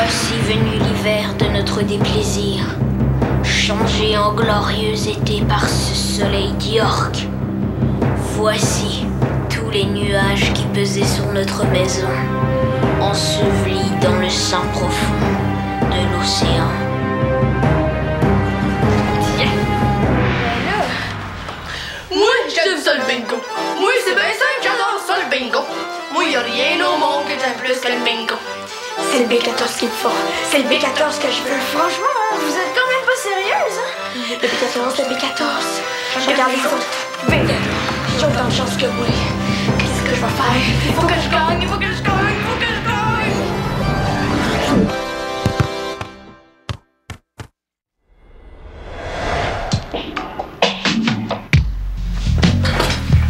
Voici venu l'hiver de notre déplaisir, changé en glorieux été par ce soleil d'York. Voici tous les nuages qui pesaient sur notre maison, ensevelis dans le sein profond de l'océan. Tiens! Ben là... Moi, j'aime ça le bingo! Moi, c'est bien simple, j'adore ça le bingo! Moi, y'a rien au monde que j'aime plus que le bingo! C'est le B14 qui me faut. C'est le B14 que je veux. Franchement, hein, vous êtes quand même pas sérieuse, hein? Le B14, le B14. Regarde les autres. Ben, j'ai autant de chance que moi. Qu'est-ce que je vais faire? Il faut que je gagne, il faut que je gagne, il faut que je gagne!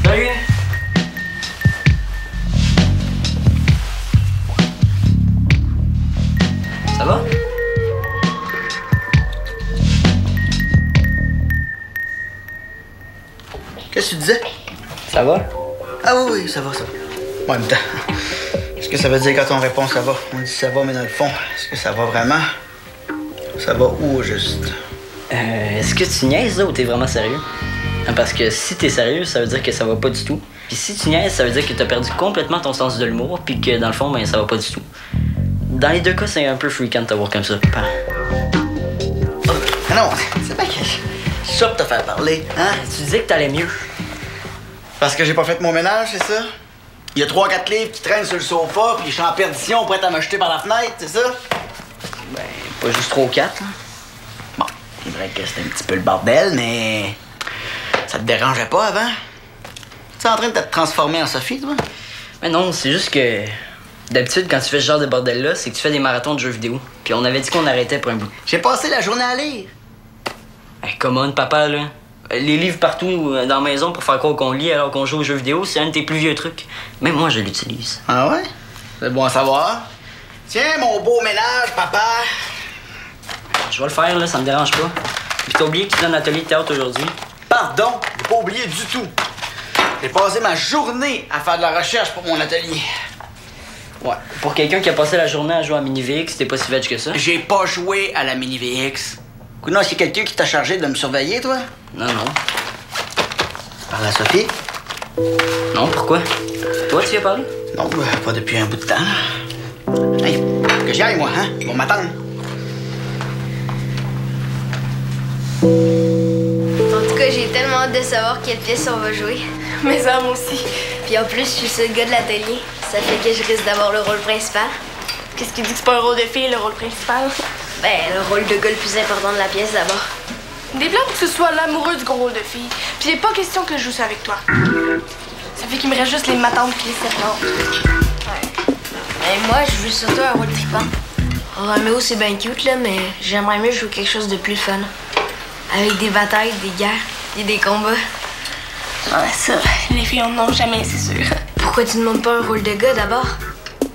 Salut! Ça va? Qu'est-ce que tu disais? Ça va? Ah oui, ça va, ça va. En même temps, est-ce que ça veut dire quand on répond ça va? On dit ça va, mais dans le fond, est-ce que ça va vraiment? Ça va où au juste? Est-ce que tu niaises là ou t'es vraiment sérieux? Parce que si t'es sérieux, ça veut dire que ça va pas du tout. Puis si tu niaises, ça veut dire que t'as perdu complètement ton sens de l'humour, puis que dans le fond, ben ça va pas du tout. Dans les deux cas, c'est un peu fréquent de te voir comme ça. Ah non, c'est pas que ça pour te faire parler, hein? Tu disais que t'allais mieux. Parce que j'ai pas fait mon ménage, c'est ça? Il y a 3-4 livres qui traînent sur le sofa, puis je suis en perdition, prêt à me jeter par la fenêtre, c'est ça? Ben, pas juste 3 ou 4, là. Bon, c'est vrai que c'était un petit peu le bordel, mais ça te dérangeait pas avant? Tu es en train de te transformer en Sophie, toi? Mais non, c'est juste que d'habitude, quand tu fais ce genre de bordel-là, c'est que tu fais des marathons de jeux vidéo. Puis on avait dit qu'on arrêtait pour un bout. J'ai passé la journée à lire. Hey, come on, papa, là. Les livres partout dans la maison pour faire croire qu'on lit alors qu'on joue aux jeux vidéo, c'est un de tes plus vieux trucs. Même moi, je l'utilise. Ah ouais? C'est bon à savoir. Tiens, mon beau ménage, papa. Je vais le faire, là, ça me dérange pas. Puis t'as oublié que tu donnes l'atelier de théâtre aujourd'hui? Pardon, j'ai pas oublié du tout. J'ai passé ma journée à faire de la recherche pour mon atelier. Ouais. Pour quelqu'un qui a passé la journée à jouer à Mini-VX, c'était pas si veg que ça? J'ai pas joué à la Mini-VX. Non, est-ce qu'il y a quelqu'un qui t'a chargé de me surveiller, toi? Non, non. Par la Sophie? Non, pourquoi? Toi, tu y as parlé? Non, pas depuis un bout de temps. Hey, que j'y aille, moi, hein? Ils vont m'attendre. En tout cas, j'ai tellement hâte de savoir quelle pièce on va jouer. Mais ça, moi aussi. Puis en plus, je suis le seul gars de l'atelier. Ça fait que je risque d'avoir le rôle principal. Qu'est-ce qui dit que c'est pas un rôle de fille, le rôle principal? Ben, le rôle de gars le plus important de la pièce d'abord. Des plans pour que ce soit l'amoureux du gros rôle de fille. Puis il n'est pas question que je joue ça avec toi. Ça fait qu'il me reste juste les matantes puis les servantes. Ouais. Ben, moi, je veux surtout un rôle trippant. Roméo, c'est bien cute, là, mais j'aimerais mieux jouer quelque chose de plus fun. Avec des batailles, des guerres et des combats. Ouais, ça, les filles en ont jamais, c'est sûr. Pourquoi tu ne demandes pas un rôle de gars d'abord?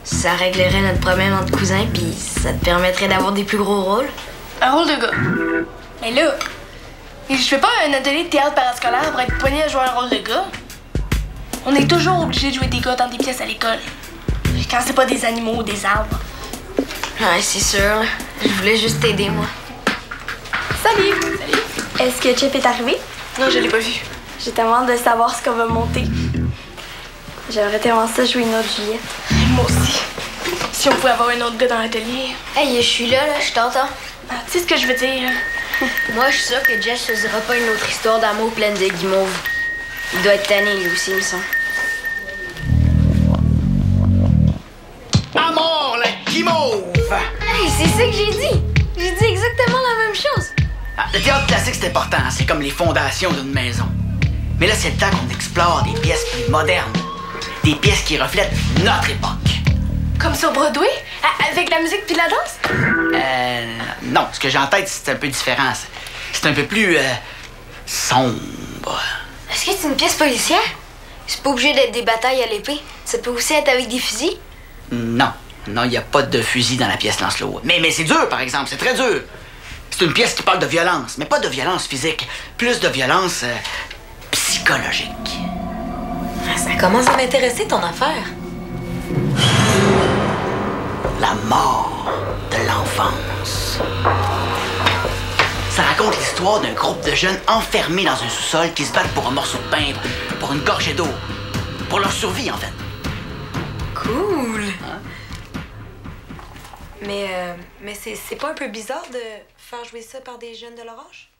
Ça réglerait notre problème entre cousins, puis ça te permettrait d'avoir des plus gros rôles. Un rôle de gars. Mais là, je fais pas un atelier de théâtre parascolaire pour être poigné à jouer un rôle de gars. On est toujours obligé de jouer des gars dans des pièces à l'école. Quand c'est pas des animaux ou des arbres. Ouais, c'est sûr. Je voulais juste t'aider, moi. Salut! Salut! Est-ce que Chip est arrivé? Non, je l'ai pas vu. J'ai tellement hâte de savoir ce qu'on va monter. J'aimerais tellement ça jouer une autre Juliette. Moi aussi. Si on pouvait avoir un autre gars dans l'atelier. Hey, je suis là, je t'entends. Ah, tu sais ce que je veux dire? Moi, je suis sûre que Jess choisira pas une autre histoire d'amour pleine de guimauves. Il doit être tanné, lui aussi, il me semble. À mort, la guimauve! Hey, c'est ça que j'ai dit! J'ai dit exactement la même chose! Ah, le théâtre classique, c'est important. C'est comme les fondations d'une maison. Mais là, c'est le temps qu'on explore des pièces plus modernes. Des pièces qui reflètent notre époque. Comme sur Broadway? Avec la musique puis la danse? Non. Ce que j'ai en tête, c'est un peu différent. C'est un peu plus... sombre. Est-ce que c'est une pièce policière? C'est pas obligé d'être des batailles à l'épée. Ça peut aussi être avec des fusils. Non. Non, il n'y a pas de fusil dans la pièce Lancelot. Mais c'est dur, par exemple. C'est très dur. C'est une pièce qui parle de violence. Mais pas de violence physique. Plus de violence psychologique. Ça commence à m'intéresser, ton affaire. La mort de l'histoire d'un groupe de jeunes enfermés dans un sous-sol qui se battent pour un morceau de pain, pour une gorgée d'eau. Pour leur survie, en fait. Cool! Hein? Mais c'est pas un peu bizarre de faire jouer ça par des jeunes de leur âge?